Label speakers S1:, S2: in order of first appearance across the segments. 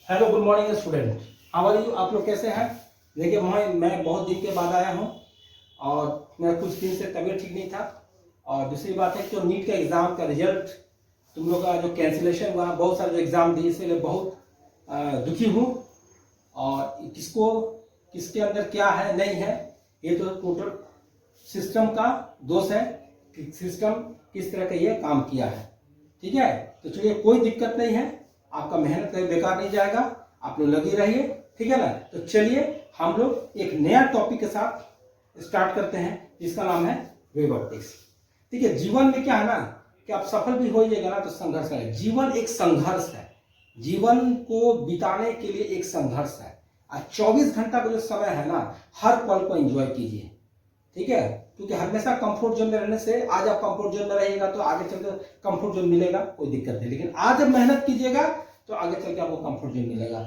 S1: Hello good morning student, how are you. आप लोग कैसे हैं। देखिए मैं बहुत दिन के बाद आया हूँ और मेरा कुछ दिन से तबीयत ठीक नहीं था। और दूसरी बात है कि जो नीट का एग्ज़ाम का रिजल्ट तुम लोग का जो कैंसिलेशन हुआ, बहुत सारे जो एग्ज़ाम दिए, इसलिए बहुत दुखी हूँ। और किसके अंदर क्या है नहीं है, ये तो टोटल सिस्टम का दोष है कि सिस्टम किस तरह का ये काम किया है। ठीक है, तो चलिए कोई दिक्कत नहीं है, आपका मेहनत कहीं बेकार नहीं जाएगा, आप लोग लगे रहिए। ठीक है ना। तो चलिए हम लोग एक नया टॉपिक के साथ स्टार्ट करते हैं जिसका नाम है वेव ऑप्टिक्स। ठीक है, जीवन में क्या है ना कि आप सफल भी होइएगा ना तो संघर्ष है। जीवन एक संघर्ष है, जीवन को बिताने के लिए एक संघर्ष है। और 24 घंटा का जो समय है ना, हर पल को एंजॉय कीजिए। ठीक है, क्योंकि हमेशा कंफर्ट जोन में रहने से, आज आप कंफर्ट जोन में रहिएगा तो आगे चलकर कंफर्ट जोन मिलेगा, कोई दिक्कत नहीं। लेकिन आज जब मेहनत कीजिएगा तो आगे चलकर आपको कंफर्ट जोन मिलेगा।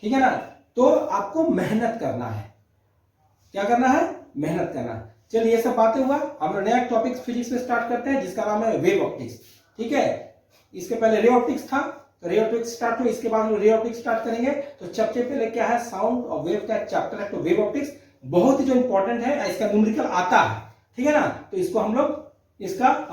S1: ठीक है ना। तो आपको मेहनत करना है। क्या करना है? मेहनत करना। चलिए ये सब बातें हुआ, हम लोग नया टॉपिक फिजिक्स में स्टार्ट करते हैं जिसका नाम है वेव ऑप्टिक्स। ठीक है, इसके पहले रे ऑप्टिक्स था, तो रे ऑप्टिक्स स्टार्ट हुआ, इसके बाद हम रे ऑप्टिक्स स्टार्ट करेंगे। तो सबसे पहले क्या है, साउंड और वेव का चैप्टर है। तो वेव ऑप्टिक्स बहुत ही जो इंपॉर्टेंट है, इसका न्यूमेरिकल आता है। ठीक है ना। तो इसको हम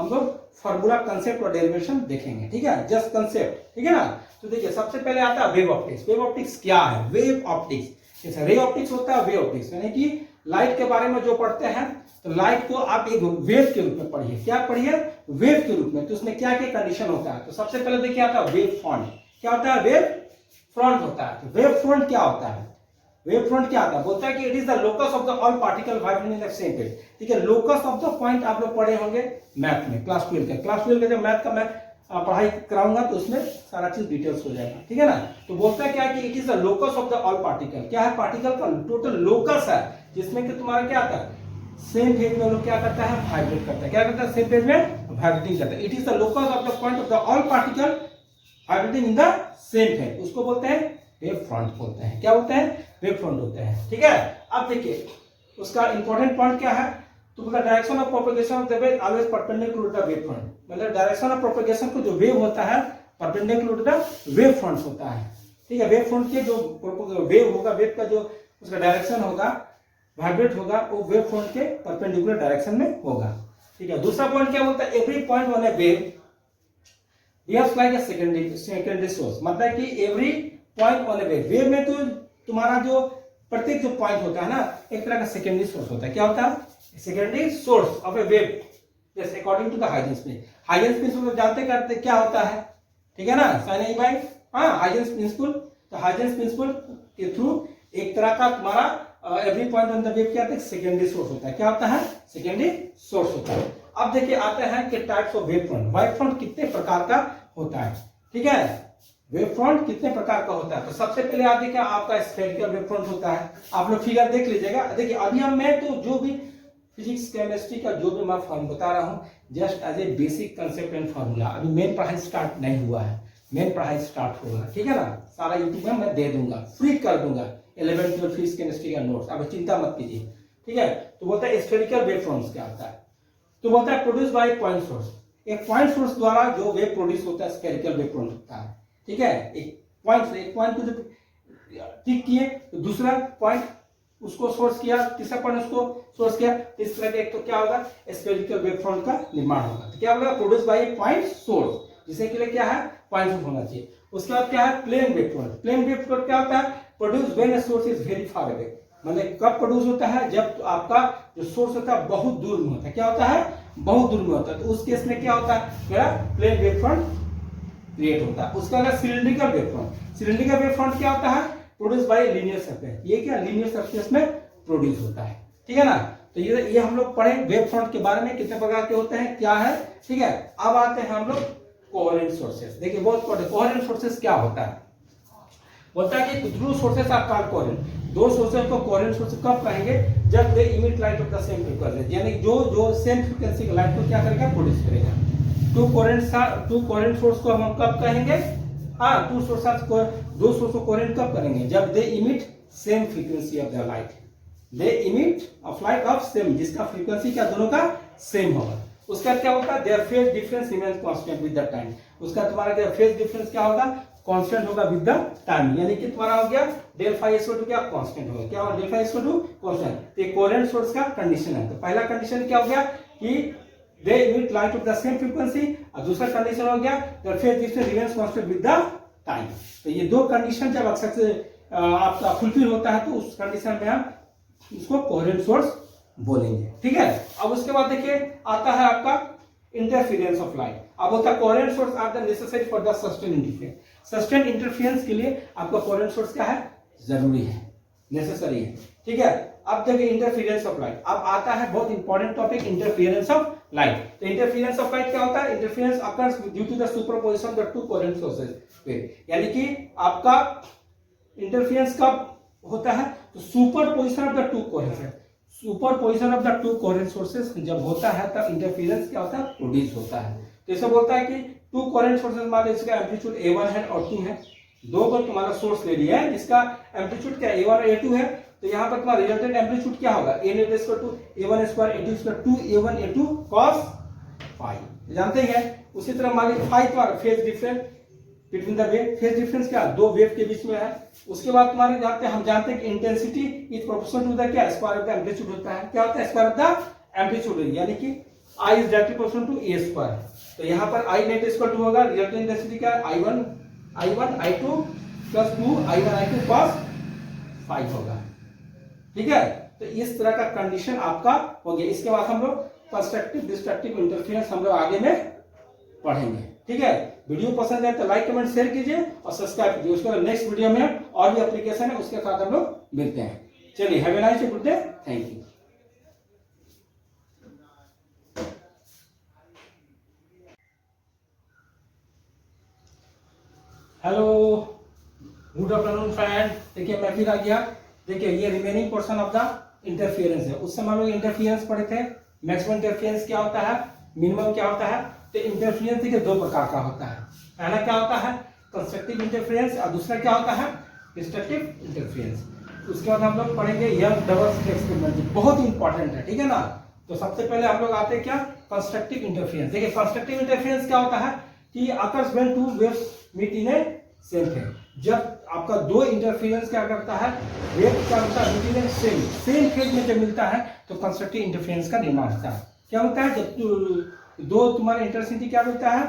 S1: लोग फॉर्मूला, कंसेप्ट और डेरिवेशन देखेंगे। ठीक है, जस्ट कंसेप्ट। ठीक है ना। तो देखिए सबसे पहले आता है वेव ऑप्टिक्स। वेव ऑप्टिक्स क्या है? वेव ऑप्टिक्स जैसे रे ऑप्टिक्स होता है, वेव ऑप्टिक्स यानी कि लाइट के बारे में जो पढ़ते हैं, तो लाइट को आप एक वेव के रूप में पढ़िए। क्या पढ़िए? वेव के रूप में। तो उसमें क्या क्या कंडीशन होता है? तो सबसे पहले देखिए आता है वेव फ्रंट। क्या होता है? वेव फ्रंट होता है। तो वेव फ्रंट क्या होता है? वेव फ्रंट क्या आता है? बोलता है कि it is the locus of the all particle vibrating in the same phase. ठीक है, लोकस ऑफ द पॉइंट आप लोग पढ़े होंगे मैथ में, क्लास 12 का जब मैथ का मैं पढ़ाई कराऊंगा तो उसमें सारा चीज डिटेल्स हो जाएगा। ठीक है ना। तो बोलता है क्या कि it is the locus of the all particle. क्या है? पार्टिकल का टोटल लोकस है, जिसमें कि तुम्हारा क्या आता है, सेम फेज में लोग क्या करता है, वाइब्रेट करता है। क्या करता है? सेम फेज में वाइब्रेटिंग करता है। It is the locus of the point of the all particle vibrating in the same phase. उसको बोलते हैं वेव फ्रंट बोलते हैं। क्या बोलते हैं? वेव फ्रंट होते हैं। ठीक है, अब देखिए उसका इंपॉर्टेंट पॉइंट क्या है। तो मतलब direction of propagation of the wave always perpendicular to the wave front. मतलब डायरेक्शन ऑफ प्रोपेगेशन को जो वेव होता है perpendicular to the wave front होता है। ठीक है, वेव फ्रंट के जो वेव होगा, वेव का जो उसका डायरेक्शन होगा, वाइब्रेट होगा, वो वेव फ्रंट के परपेंडिकुलर डायरेक्शन में होगा। ठीक है, दूसरा पॉइंट क्या बोलता है, every point on A wave behaves like a secondary source. मतलब कि every point on A wave, wave में तो तुम्हारा जो प्रत्येक जो पॉइंट होता है ना, एक तरह का सेकेंडरी सोर्स होता है। क्या होता है? Secondary source of a wave, जैसे according to the Huygens principle. Huygens principle जानते करते क्या होता है। ठीक है ना, साइन नहीं भाई। हाँ, हाइजेंस प्रिंसिपल। तो हाइजेंस प्रिंसिपल के थ्रू एक तरह का तुम्हारा every point on the wave क्या होता है, सेकेंडरी सोर्स होता है। क्या होता है? सेकेंडरी सोर्स होता है। अब देखिए आते हैं कि types of wave front. Wave front कितने प्रकार का होता है? ठीक है, वेव फ्रंट कितने प्रकार का होता है। तो सबसे पहले आप देखिए आपका स्फेरिकल वेव फ्रंट होता है। आप लोग फिगर देख लीजिएगा। देखिए अभी मैं तो जो भी फिजिक्स केमिस्ट्री का जो भी मैं फॉर्म बता रहा हूँ, just as a basic concept and formula. अभी मेन पढ़ाई स्टार्ट नहीं हुआ है, मेन पढ़ाई स्टार्ट होगा। ठीक है ना। सारा यूट्यूब में मैं दे दूंगा, फ्री कर दूंगा 11 12 फिजिक्स केमिस्ट्री का नोट्स। आप चिंता मत कीजिए। ठीक है, तो बोलता है स्फेरिकल वेव फ्रंट्स क्या होता है। तो बोलता है प्रोड्यूस बाय पॉइंट सोर्स। एक पॉइंट सोर्स द्वारा जो वेव प्रोड्यूस होता है स्फेरिकल वेव फ्रंट होता है। ठीक है, एक पॉइंट को जब टिक किए तो दूसरा पॉइंट उसको सोर्स किया, तीसरा पॉइंट उसको सोर्स किया, तो इस तरह के एक तो क्या होगा, स्फेरिकल वेव फ्रंट का निर्माण होगा। तो क्या होगा, प्रोड्यूस बाय पॉइंट सोर्स, जिसे के लिए क्या है, पॉइंट सोर्स होना चाहिए। उसके बाद क्या है, plane wave front. Plane wave front क्या होता है, produce when a source is very far away. मतलब कब प्रोड्यूस होता है, जब तो आपका जो सोर्स होता है बहुत दूर में होता है। क्या होता है? बहुत दूर में होता है। तो उस केस में क्या होता है, मेरा प्लेन वेव फ्रंट क्रिएट होता है। उसका अगर cylindrical wave front. Cylindrical wave front क्या होता है, प्रोड्यूस बाय लीनियर सरफेस। ये क्या, लीनियर सरफेस में प्रोड्यूस होता है। ठीक है ना। तो ये हम लोग पढ़े वेव फ्रंट के बारे में, कितने प्रकार के होते हैं, क्या है। ठीक है, अब आते हैं हम लोग कोहेरेंट सोर्सेस। देखिए बहुत कोहेरेंट सोर्सेस क्या होता है। बोलता है कि two sources are called coherent. दो सोर्सेस को कोहेरेंट सोर्स कब कहेंगे, जब they emit light of the same frequency, यानी जो सेम फ्रीक्वेंसी की लाइट को क्या करेगा, प्रोड्यूस करेगा। टू कोहेरेंट सोर्स को हम कब कहेंगे, हाँ, दो सोर्स को कोहेरेंट कब करेंगे, जब they emit same frequency of the light. They emit of light of same, जिसका फ्रीक्वेंसी क्या दोनों का सेम होगा। उसका क्या होता है, their phase difference remains constant with the time. उसका तुम्हारा फेज डिफरेंस क्या होगा, कांस्टेंट होगा विद द टाइम, यानी कि तुम्हारा हो गया डेल फाई इक्वल टू क्या कांस्टेंट होगा, क्या होगा del phi equal to constant. तो ये कोहेरेंट सोर्स का कंडीशन है। तो पहला कंडीशन क्या हो गया कि दे emit light of the same frequency, और दूसरा कंडीशन हो गया the phase difference remains constant with the time। तो ये दो कंडीशन जब अक्सर से आपका फुलफिल होता है तो उस कंडीशन में हम इसको कोहेरेंट सोर्स बोलेंगे, ठीक है। अब उसके बाद देखिए आता है आपका इंटरफेरेंस ऑफ लाइट। अब होता है coherent source are the necessary for the sustain interference. Sustain interference के लिए आपका कोहेरेंट सोर्स क्या है, जरूरी है, नेसेसरी है, ठीक है। अब देखिए इंटरफेरेंस ऑफ लाइट, अब आता है बहुत important topic interference of light. तो इंटरफेरेंस ऑफ लाइट क्या होता है, interference occurs due to the superposition of the two coherent sources, यानी कि आपका इंटरफेरेंस कब होता है, तो superposition of the two coherent, superposition of the two coherent sources जब होता है तब इंटरफेरेंस क्या होता है, प्रोड्यूस होता है। तो इसे बोलता है कि टू कोहेरेंट सोर्सेज मान लो इसका एम्पलीट्यूड A1 है और 2 है, दो को तुम्हारा सोर्स ले लिया है जिसका एम्पलीट्यूड क्या A1 और A2 है। तो यहाँ पर तुम्हारा रिजल्टेंट एम्पलीट्यूड क्या होगा, A net equal to A1 square A2 square 2A1 A2 cos phi, जानते हैं। उसी तरह मान लीजिए फाई तुम्हारा phase difference between the wave, phase difference क्या दो वेव के बीच में है। उसके बाद तुम्हारे जानते हैं, हम जानते हैं कि intensity is proportional to the क्या स्क्वायर ऑफ द एम्पलीट्यूड होता है, क्या होता है स्क्वायर ऑफ द एम्पलीट्यूड, यानी कि I is directly proportional to A square. तो यहाँ पर I नेट इक्वल टू होगा रिजल्टेंट इंटेंसिटी क्या I1 I2 plus 2 I1 I2 cos phi होगा, ठीक है। तो इस तरह का कंडीशन आपका हो गया। इसके बाद हम लोग कंस्ट्रक्टिव डिस्ट्रक्टिव इंटरफेरेंस हम लोग आगे में पढ़ेंगे, ठीक है। वीडियो पसंद है तो लाइक कमेंट शेयर कीजिए और सब्सक्राइब कीजिए। उसके बाद नेक्स्ट वीडियो में और भी एप्लीकेशन है उसके साथ हम लोग मिलते हैं। चलिए, have a nice day, good day, thank you. Hello, good afternoon friend. देखिए मैं फिर आ गया। देखिए ये remaining portion of the interference है। उस समय हम लोग इंटरफेरेंस पढ़े थे, मैक्सिमम इंटरफेरेंस क्या होता है, मिनिमम क्या होता है। तो इंटरफेरेंस देखिए दो प्रकार का होता है, पहला क्या होता है कंस्ट्रक्टिव इंटरफेरेंस और दूसरा क्या होता है डिस्ट्रक्टिव इंटरफेरेंस। उसके बाद हम लोग पढ़ेंगे यंग डबल स्लिट एक्सपेरिमेंट, बहुत इंपॉर्टेंट है, ठीक है ना। तो सबसे पहले हम लोग आते हैं क्या कंस्ट्रक्टिव इंटरफेरेंस। देखिए कंस्ट्रक्टिव इंटरफेरेंस क्या होता है कि occurs when two waves meet in a same phase. जब आपका दो इंटरफेरेंस क्या करता है, वेव क्या होता है meet in a same phase में जब मिलता है तो कंस्ट्रक्टिव इंटरफेरेंस का निर्माण होता है। क्या होता है जब दो तुम्हारे इंटेंसिटी क्या मिलता है,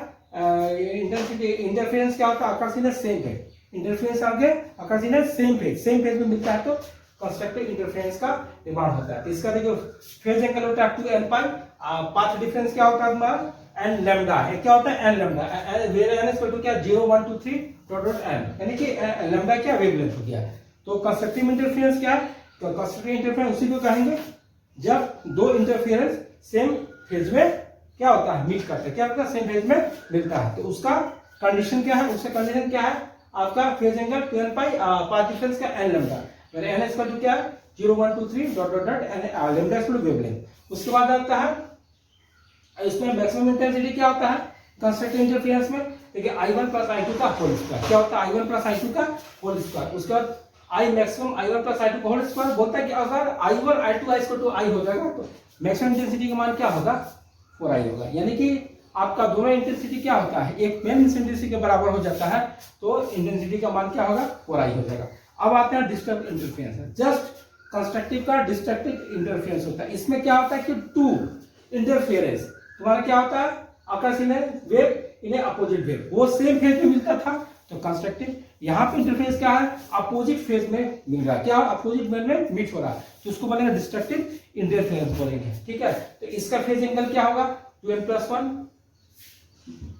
S1: इंटेंसिटी इंटरफेरेंस क्या होता है occurs in a same phase, interference आगे occurs in a same phase में मिलता है तो कंस्ट्रक्टिव इंटरफेरेंस का निर्माण होता है। तो इसका देखो फेज एंगल होता है 2n पाई, पाथ डिफरेंस क्या होता है तुम्हारा एन लैम्डा है, क्या होता है n lambda, where n equal to क्या 0 1 2 3 डॉट डॉट एन, यानी कि लैम्डा क्या वेवलेंथ हो गया। तो कंस्ट्रक्टिव इंटरफेरेंस क्या है, तो कंस्ट्रक्टिव इंटरफेरेंस उसी को कहेंगे जब दो इंटरफेरेंस सेम फेज में क्या होता है मीट करते हैं, क्या होता है सेम फेज में मिलता है। तो उसका कंडीशन क्या है, उसका कंडीशन क्या है आपका phase angle 2n pi, path difference का n lambda, where n equal to क्या 0 1 2 3 dot dot dot n lambda equal to wavelength. उसके बाद आता है इसमें मैक्सिमम इंटेंसिटी क्या होता है कंस्ट्रक्टिव इंटरफेरेंस में, देखिए I1 प्लस I2 का होल स्क्वायर, क्या होता है I1 प्लस I2 का होल स्क्वायर। उसके बाद I maximum I1 plus I2 का होल स्क्वायर बोलता है कि अगर I1 I2 equal to I हो जाएगा तो मैक्सिमम इंटेंसिटी का मान क्या होगा 4I होगा, यानी कि आपका दोनों इंटेंसिटी क्या होता है एक मेन इंटेंसिटी के बराबर हो जाता है तो इंटेंसिटी का मान क्या होगा 4I हो जाएगा। अब आते हैं डिस्ट्रक्टिव इंटरफेरेंस, जस्ट कंस्ट्रक्टिव का डिस्ट्रक्टिव इंटरफेरेंस होता है। इसमें क्या होता है कि टू इंटरफेरेंस तुम्हारा क्या होता है occurs in A wave in A opposite wave, वो सेम फेज में मिलता था तो कंस्ट्रक्टिव। यहाँ पे इंटरफेरेंस क्या है अपोजिट फेज में मिल रहा है, क्या अपोजिट फेज में मीट हो रहा है तो उसको बोलेंगे डिस्ट्रक्टिव इंटरफेरेंस बोलेंगे, ठीक है। तो इसका फेज एंगल क्या होगा 2n प्लस 1,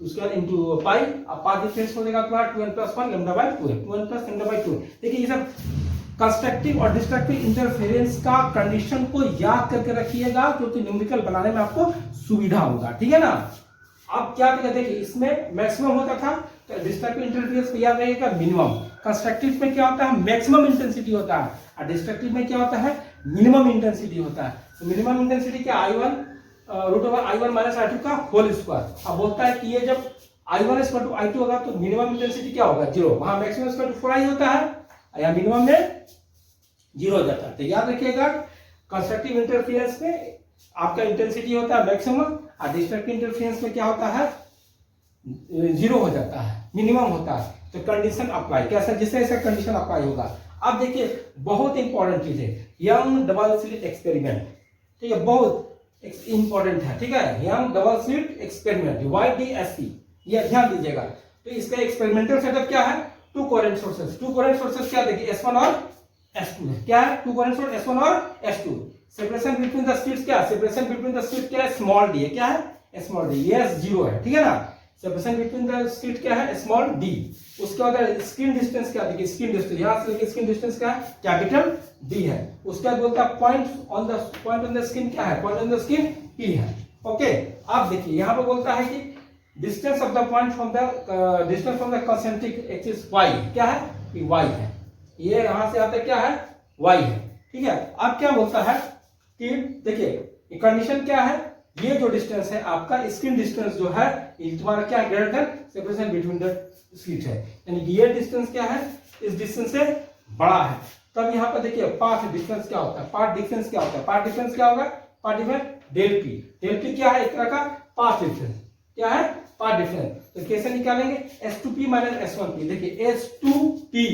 S1: उसके बाद इंटू पाई, अब पाथ डिफरेंस हो जाएगा तुम्हारा 2n प्लस 1 लैम्डा बाई 2 है, 2n प्लस लैम्डा बाई 2। देखिए ये सब कंस्ट्रक्टिव और डिस्ट्रक्टिव इंटरफेरेंस का कंडीशन को याद करके रखिएगा क्योंकि न्यूमेरिकल बनाने में आपको सुविधा होगा, ठीक है ना। अब क्या देखिए इसमें मैक्सिमम होता था तो डिस्ट्रक्टिव इंटरफेरेंस को याद रखिएगा मिनिमम, कंस्ट्रक्टिव में क्या होता है मैक्सिमम इंटेंसिटी होता है और डिस्ट्रक्टिव में क्या होता है मिनिमम इंटेंसिटी होता है। तो मिनिमम इंटेंसिटी क्या I1 root over I1 minus I2 का होल स्क्वायर। अब बोलता है कि ये जब I1 इक्वल टू I2 होगा तो मिनिमम इंटेंसिटी क्या होगा 0, वहां मैक्सिमम इक्वल टू 4I होता है या मिनिमम में 0 हो जाता है। तो याद रखिएगा कंस्ट्रक्टिव इंटरफेरेंस में आपका इंटेंसिटी होता है मैक्सिमम और डिस्ट्रक्टिव इंटरफेरेंस में क्या होता है जीरो हो जाता है, मिनिमम होता है। तो कंडीशन अप्लाई कैसा, जिससे ऐसा कंडीशन अप्लाई होगा। अब देखिए बहुत इंपॉर्टेंट चीज है यंग डबल स्लिट एक्सपेरिमेंट, ठीक है, बहुत इंपॉर्टेंट है, ठीक है। Young double slit experiment YDSC, ये ध्यान दीजिएगा। तो इसका एक्सपेरिमेंटल सेटअप क्या है, two coherent sources. Two coherent sources क्या देखिए S1 और S2 है, क्या है टू कोरेंट सोर्स S1 और S2। Separation between the slits क्या है, सेपरेशन बिटवीन द स्लिट क्या है, स्मॉल डी है, क्या है स्मॉल डी, ये S0 है, ठीक है ना। सेपरेशन बिटवीन द स्लिट क्या है, स्मॉल डी। उसके बाद स्क्रीन डिस्टेंस क्या देखिए, स्क्रीन डिस्टेंस यहां से लेके स्क्रीन डिस्टेंस क्या है, कैपिटल D है। उसके बाद बोलता है पॉइंट ऑन द स्क्रीन क्या है, point on the screen P है, ओके। अब देखिए यहां पे बोलता है कि distance of the point from the distance from the concentric axis Y, क्या है, Y है, ये यहां से आता क्या है, Y है, ठीक है। अब क्या बोलता है कि देखिए कंडीशन क्या है, ये जो डिस्टेंस है आपका स्क्रीन डिस्टेंस जो है ये तुम्हारा क्या है, greater than separation between the slit है, यानी कि ये डिस्टेंस क्या है, इस डिस्टेंस से बड़ा है। तब यहाँ पर देखिए पाथ डिफरेंस क्या होता है, पाथ डिफरेंस क्या होता है, पाथ डिफरेंस क्या होगा, path difference del P. Del P क्या है, एक तरह का पाथ डिफरेंस, क्या है पाथ डिफरेंस। तो कैसे निकालेंगे, S2P माइनस S1P। देखिए S2P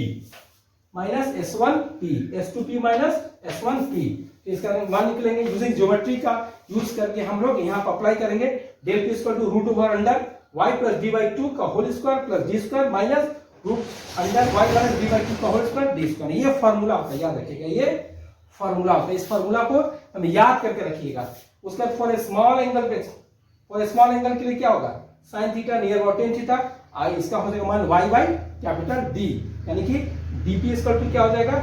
S1: minus S1P, S2P minus S1P, तो इसका मान निकलेंगे यूजिंग ज्योमेट्री का यूज करके हम लोग यहाँ पर अप्लाई करेंगे। Del P equal to root over under y plus D by 2 का whole square plus D square minus root under y minus D by 2 का होल स्क्वायर डी स्क्वायर। ये फॉर्मूला होता है, याद रखिएगा, ये फॉर्मूला होता है। इस फॉर्मूला को हम याद करके रखिएगा। उसके बाद फॉर ए स्मॉल एंगल पे, फॉर ए स्मॉल एंगल के लिए क्या होगा, sine theta near about tan theta, इसका हो जाएगा मान y बाई कैपिटल D, यानी कि dp इक्वल टू क्या हो जाएगा,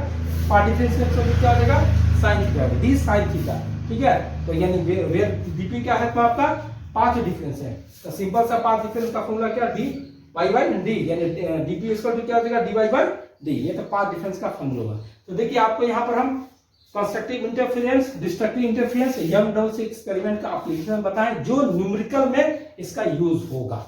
S1: पाथ डिफरेंस क्या हो जाएगा, sine theta d sine theta, ठीक है। तो यानी वेयर dp क्या है, तो आपका पाथ डिफरेंस है। तो सिंपल सा पाथ डिफरेंस का फॉर्मूला क्या, d y बाई d, यानी dp इक्वल टू क्या हो जाएगा, dy बाई d, ये तो पाथ डिफरेंस का फॉर्मूला है। तो देखिए आपको यहाँ पर हम constructive interference, destructive interference, young double experiment का एप्लीकेशन बताएं जो न्यूमेरिकल में इसका यूज होगा,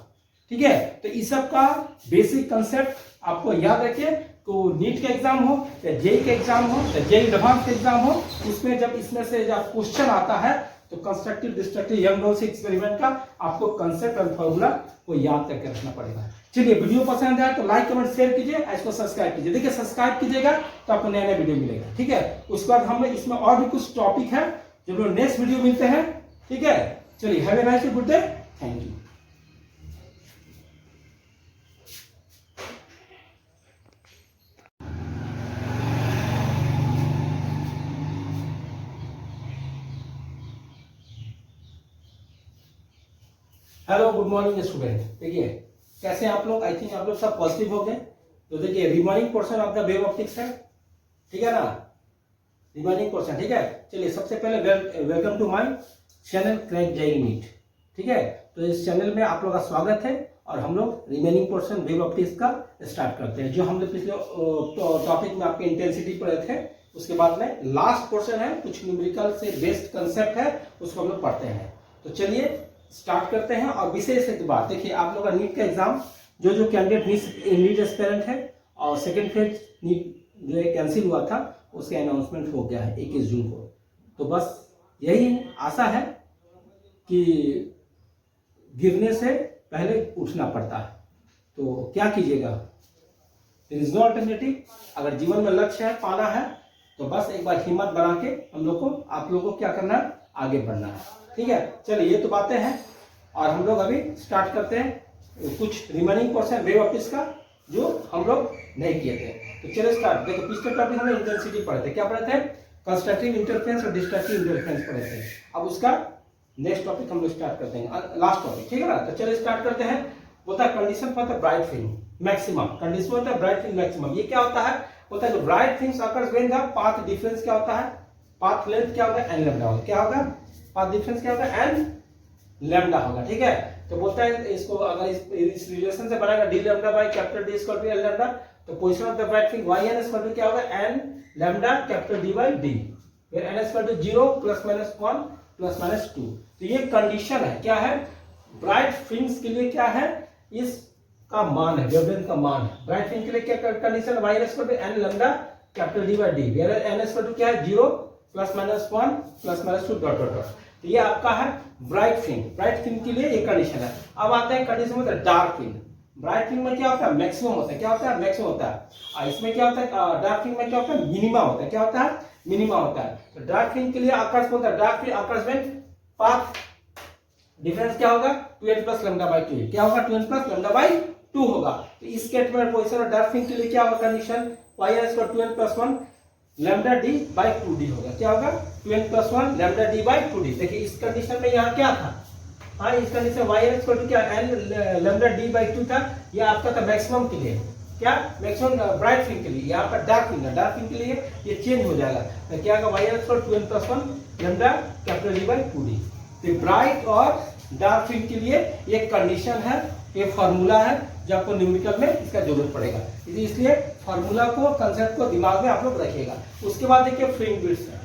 S1: ठीक है। तो इस सब का बेसिक कंसेप्ट आपको याद रखिए। तो नीट का एग्जाम हो या जेई का एग्जाम हो या जेई एडवांस का एग्जाम हो, उसमें जब इसमें से जब क्वेश्चन आता है तो constructive destructive young double experiment का आपको कंसेप्ट और फॉर्मूला को याद करके रखना पड़ेगा। चलिए वीडियो पसंद आया तो लाइक कमेंट शेयर कीजिए, इसको सब्सक्राइब कीजिए। देखिए सब्सक्राइब कीजिएगा तो आपको नया नया वीडियो मिलेगा, ठीक है। उसके बाद हम इसमें और भी कुछ टॉपिक है जो लोग नेक्स्ट वीडियो मिलते हैं, ठीक है। चलिए have a nice good day, thank you. Hello good morning student. देखिए कैसे आप लोग, आई थिंक आप लोग सब पॉजिटिव हो गए। तो देखिए remaining portion of the wave optics है, ठीक है ना, रिमेनिंग पोर्शन, ठीक है। चलिए सबसे पहले welcome to my channel crack JEE NEET, ठीक है। तो इस चैनल में आप लोग का स्वागत है और हम लोग रिमेनिंग पोर्शन वेव ऑप्टिक्स का स्टार्ट करते हैं। जो हम लोग पिछले टॉपिक में आपके इंटेंसिटी पढ़े थे, उसके बाद में लास्ट पोर्शन है, कुछ न्यूमेरिकल से बेस्ड कंसेप्ट है, उसको हम लोग पढ़ते हैं। तो चलिए स्टार्ट करते हैं। और विशेष एक बात देखिए, आप लोग का नीट का एग्जाम जो कैंडिडेट नीट एस्पिरेंट है और सेकंड फेज नीट जो कैंसिल हुआ था, उसका अनाउंसमेंट हो गया है 21 जून को। तो बस यही आशा है कि गिरने से पहले उठना पड़ता है, तो क्या कीजिएगा, देयर इज नो अल्टरनेटिव। अगर जीवन में लक्ष्य है, पाना है, तो बस एक बार हिम्मत बना के हम लोग को, आप लोगों को क्या करना है, आगे बढ़ना है, ठीक है। चलिए ये तो बातें हैं और हम लोग अभी स्टार्ट करते हैं कुछ रिमेनिंग पोर्शन वेव ऑप्टिक्स का जो हम लोग नहीं किए थे। तो चलिए स्टार्ट। देखो पिछले टॉपिक हमने इंटेंसिटी पढ़े थे, क्या पढ़े थे, कंस्ट्रक्टिव इंटरफेरेंस और डिस्ट्रक्टिव इंटरफेरेंस पढ़े थे। अब उसका नेक्स्ट टॉपिक हम लोग स्टार्ट करते हैं, लास्ट टॉपिक, ठीक है ना। तो चलिए स्टार्ट करते हैं। बोलता है condition for the bright film maximum, condition for the bright film maximum. ये क्या होता है, बोलता है bright things occurs when the path difference क्या होता है, पाथ लेंथ क्या होगा, एन लैम्डा होगा, क्या होगा, पाथ डिफरेंस क्या होगा, एन लैम्डा होगा, ठीक है। तो बोलता है इसको अगर इस रिलेशन से बनाएगा D lambda by capital D equal to L lambda, तो position of the bright film Y N equal to क्या होगा, N lambda capital D by D, फिर N equal to 0 plus minus 1 plus minus 2। तो ये condition है, क्या है, bright films के लिए क्या है, इसका मान है, वेवलेंथ का मान है। ब्राइट फिल्म के लिए क्या condition, Y equal to n lambda capital D by D, where n equal to क्या है, 0 plus minus 1 plus minus 2 dot dot dot. तो ये आपका है ब्राइट फिल्म के लिए ये कंडीशन है। अब आता है कंडीशन मतलब डार्क फिल्म। ब्राइट फिल्म में क्या होता है, मैक्सिमम होता है, क्या होता है, मैक्सिमम होता है। और इसमें क्या होता है, डार्क फिल्म में क्या होता है, मिनिमम होता है, क्या होता है, मिनिमम होता है। तो डार्क फिल्म के लिए आकर्ष होता है, डार्क फिल्म आकर्षमेंट पाथ डिफरेंस क्या होगा, 2n प्लस लैम्डा बाई 2, क्या होगा, 2n प्लस लैम्डा बाई 2 होगा। तो इस कैटमेट पोजीशन और डार्क फिल्म के लिए क्या होगा कंडीशन, y का 2n plus 1 lambda D by 2d होगा, क्या होगा, 2n plus 1 lambda D by 2d। देखिए इस कंडीशन में यहाँ क्या था, हाँ इस कंडीशन y क्या n लैम्डा डी बाई 2 था, ये आपका था मैक्सिमम के लिए, क्या मैक्सिमम ब्राइट फिल्म के लिए। यहाँ पर डार्क फिल्म के लिए ये चेंज हो जाएगा, तो क्या होगा, y 2n plus 1 lambda capital D by 2d। तो ब्राइट और डार्क फिल्म के लिए ये कंडीशन है, ये फार्मूला है जो आपको न्यूमेरिकल में इसका जरूरत पड़ेगा, इसलिए फार्मूला को, कंसेप्ट को दिमाग में आप लोग रखिएगा। उसके बाद देखिए फ्रिंज बिट्स है,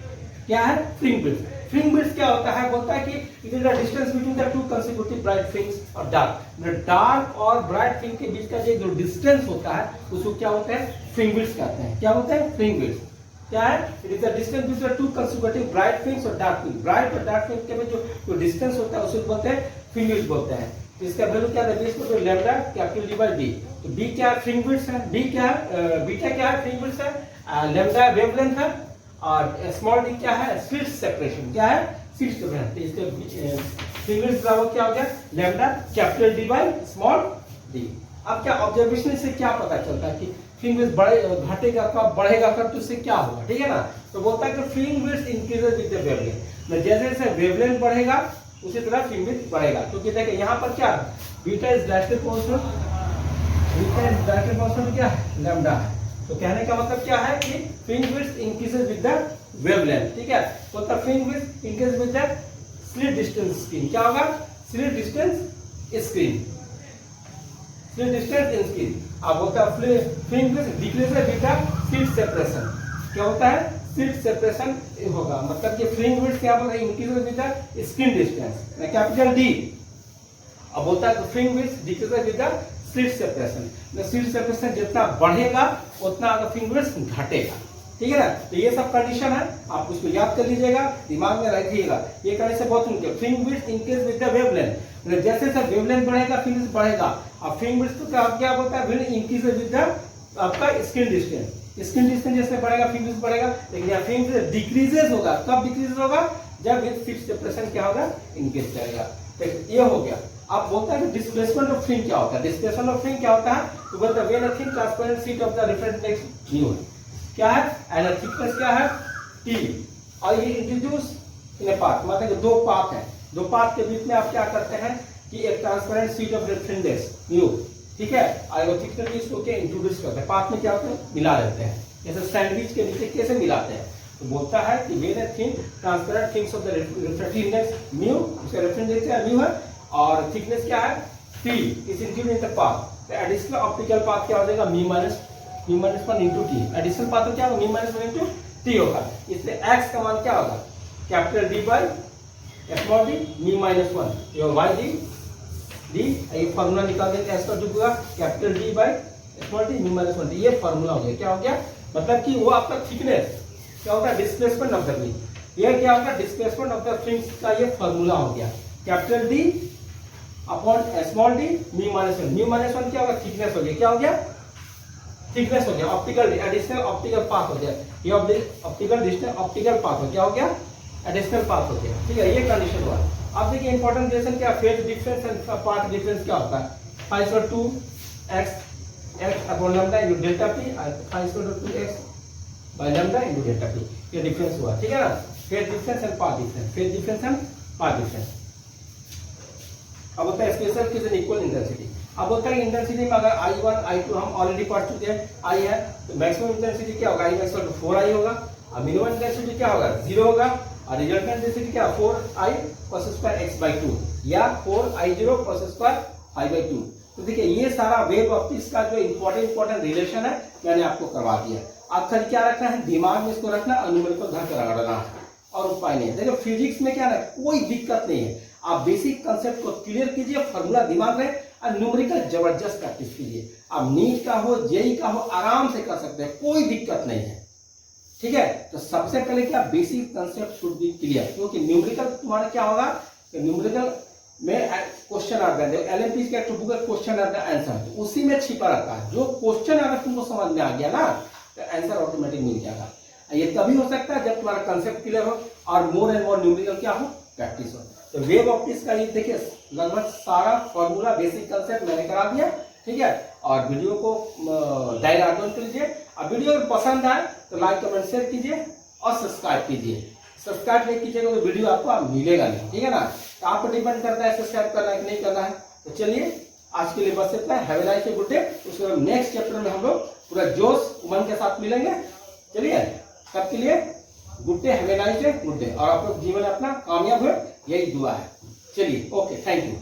S1: क्या है, फ्रिंज बिट्स। फ्रिंज बिट्स क्या होता है, बोलता है कि it is the distance between the two consecutive bright films और डार्क। डार्क और ब्राइट फिल्म के बीच का जो डिस्टेंस होता है उसको क्या होता है, फ्रिंज बिट्स कहते हैं, क्या होता है, फ्रिंज बिट्स। क्या है, it is the distance between two consecutive bright films और डार्क फिल्म। ब्राइट और डार्क फिल्म के बीच जो डिस्टेंस होता है उसे बोलते हैं फ्रिंज बिट्स बोलते हैं। तो इसका वैल्यू क्या है, इसको lambda capital D by D. तो डी क्या है, फ्रिंज बिट्स है, डी क्या है, बीटा क्या है, फ्रिंज बिट्स है, लैम्डा वेवलेंथ है, और स्मॉल डी क्या है, स्लिट सेपरेशन, क्या है, स्लिट सेपरेशन। तो इसके फ्रिंज बिट्स बराबर क्या हो गया, lambda capital D by small D. अब क्या ऑब्जर्वेशन से क्या पता चलता है कि फ्रिंज बिट्स घटेगा कब, बढ़ेगा कब, तो इससे क्या होगा, ठीक है ना। तो बोलता है कि fringe bits increases with the wavelength, जैसे जैसे वेवलेंथ बढ़ेगा उसी तरह फ्रिंज बिट्स बढ़ेगा। क्योंकि देखिए यहाँ पर क्या beta is directly proportional, beta is directly proportional क्या है, लैम्डा है। तो कहने का मतलब क्या है कि fringe bits increases with the wavelength, ठीक है। बोलता fringe bits increase with the slit distance screen, क्या होगा, slit distance screen, slit distance in screen. अब बोलता है fringe bits decreases with the slit separation, क्या होता है, स्लिट सेपरेशन होगा, मतलब कि फ्रिंज बिट्स क्या बोलता है, increases with the screen distance, capital D. अब बोलता है fringe bits decreases with the slit separation, slit separation जितना बढ़ेगा उतना अगर फ्रिंज बिट्स घटेगा, ठीक है ना। तो ये सब कंडीशन है, आप उसको याद कर लीजिएगा, दिमाग में रखिएगा। ये कंडीशन बहुत उनके fringe bits increase with the wavelength, जैसे जैसे वेवलेंथ बढ़ेगा फ्रिंज बिट्स बढ़ेगा। अब फ्रिंज बिट्स तो क्या बोलता है, इंक्रीज विद द आपका स्क्रीन डिस्टेंस, स्क्रीन डिस्टेंस जैसे बढ़ेगा फ्रिंज बिट्स बढ़ेगा। लेकिन यहाँ फ्रिंज बिट्स डिक्रीजेस होगा, कब डिक्रीज होगा, जब विद स्लिट सेपरेशन क्या होगा, इंक्रीज करेगा। तो ये हो गया। अब बोलता है कि डिस्प्लेसमेंट ऑफ फ्रिंज क्या होता है, डिस्प्लेसमेंट ऑफ फ्रिंज क्या होता है, तो बोलता है when a thin transparent sheet of the reflected light new क्या है, एंड अ थिकनेस क्या है, t, और ये इंट्रोड्यूस इन अ पाथ, मतलब कि दो पाथ है, दो पाथ के बीच में आप क्या करते हैं कि एक transparent sheet of reflected new, ठीक है, और वो थिकनेस इसको क्या इंट्रोड्यूस करते हैं, पाथ में क्या होता है, मिला देते हैं, जैसे सैंडविच के नीचे कैसे मिलाते हैं। तो बोलता है कि when a thin transparent things of the reflective index mu, उसका रेफरेंस इंडेक्स म्यू है, और थिकनेस क्या है, t, is included in the path. तो एडिशनल ऑप्टिकल पाथ क्या हो जाएगा, mu minus 1 into T. Additional path क्या होगा, म्यू माइनस 1 इंटू टी होगा। इसलिए x का मान क्या होगा, capital D by small D, mu minus 1, ये y डी, ये फार्मूला निकाल देंगे, s का जो होगा capital D by small D, mu minus 1, ये फार्मूला हो गया। क्या हो गया, मतलब कि वो आपका थिकनेस क्या होता है, डिस्प्लेसमेंट ऑफ द फ्रिंज, ये क्या होगा, डिस्प्लेसमेंट ऑफ द फ्रिंज का ये फार्मूला हो गया, capital D upon small D, mu minus 1। Mu minus 1 क्या होगा, थिकनेस हो गया, क्या हो गया, थिकनेस हो गया, ऑप्टिकल एडिशनल ऑप्टिकल पाथ हो गया, ये ऑप्टिकल डिस्टेंस ऑप्टिकल पाथ हो, क्या हो गया, एडिशनल पाथ हो गया, ठीक है। ये कंडीशन हुआ। अब देखिए इंपॉर्टेंट रिलेशन क्या, phase difference and path difference क्या होता है, 5/2x upon lambda into delta p, 5/2x by lambda into delta p, ये डिफरेंस हुआ, ठीक है ना। Phase difference and path difference, phase difference and path difference. अब होता है special case and equal intensity. अब होता है इंटेंसिटी में अगर I1 I2 हम ऑलरेडी पढ़ चुके हैं, I है, तो मैक्सिमम इंटेंसिटी क्या होगा, I मैक्स 4I होगा, और मिनिमम इंटेंसिटी क्या होगा, 0 होगा, और रिजल्टेंट इंटेंसिटी क्या 4I cos स्क्वायर x/2 या 4I0 cos स्क्वायर I/2। तो देखिए ये सारा वेव ऑप्टिक्स का जो इंपॉर्टेंट रिलेशन है मैंने आपको करवा दिया। आप खाली क्या रखना है, दिमाग में इसको रखना, अनुमेय को घर पर रगड़ना है, और उपाय नहीं है। देखिए फिजिक्स में क्या ना, कोई दिक्कत नहीं है, आप बेसिक कंसेप्ट को क्लियर कीजिए, फॉर्मूला दिमाग में, और न्यूमेरिकल जबरदस्त प्रैक्टिस कीजिए। आप नीट का हो, जेई का हो, आराम से कर सकते हैं, कोई दिक्कत नहीं है, ठीक है। तो सबसे पहले क्या, basic concept should be clear, क्योंकि न्यूमेरिकल तुम्हारा क्या होगा, न्यूमेरिकल में क्वेश्चन आता है, LMP का बुक का क्वेश्चन आता है आंसर, तो उसी में छिपा रहता है। जो क्वेश्चन अगर तुमको समझ में आ गया ना तो आंसर ऑटोमेटिक मिल जाएगा। ये तभी हो सकता है जब तुम्हारा कंसेप्ट क्लियर हो और मोर एंड मोर न्यूमेरिकल क्या हो, प्रैक्टिस हो। तो वेव ऑप्टिक्स का ये देखिए लगभग सारा फॉर्मूला बेसिक कंसेप्ट मैंने करा दिया, ठीक है। और वीडियो को डायग्राम कीजिए। अब वीडियो अगर पसंद आए तो लाइक कमेंट शेयर कीजिए और सब्सक्राइब कीजिए। सब्सक्राइब नहीं कीजिएगा तो वीडियो आपको मिलेगा नहीं, ठीक है ना। तो आप पर डिपेंड करता है सब्सक्राइब करना है कि नहीं करना है। तो चलिए आज के लिए बस इतना है। Have a nice day, good day. उसके बाद नेक्स्ट चैप्टर में हम लोग पूरा जोश उमंग के साथ मिलेंगे। चलिए तब के लिए good day, have a nice day, good day. और आप लोग जीवन में अपना कामयाब हुए, यही दुआ है। चलिए ओके, थैंक यू।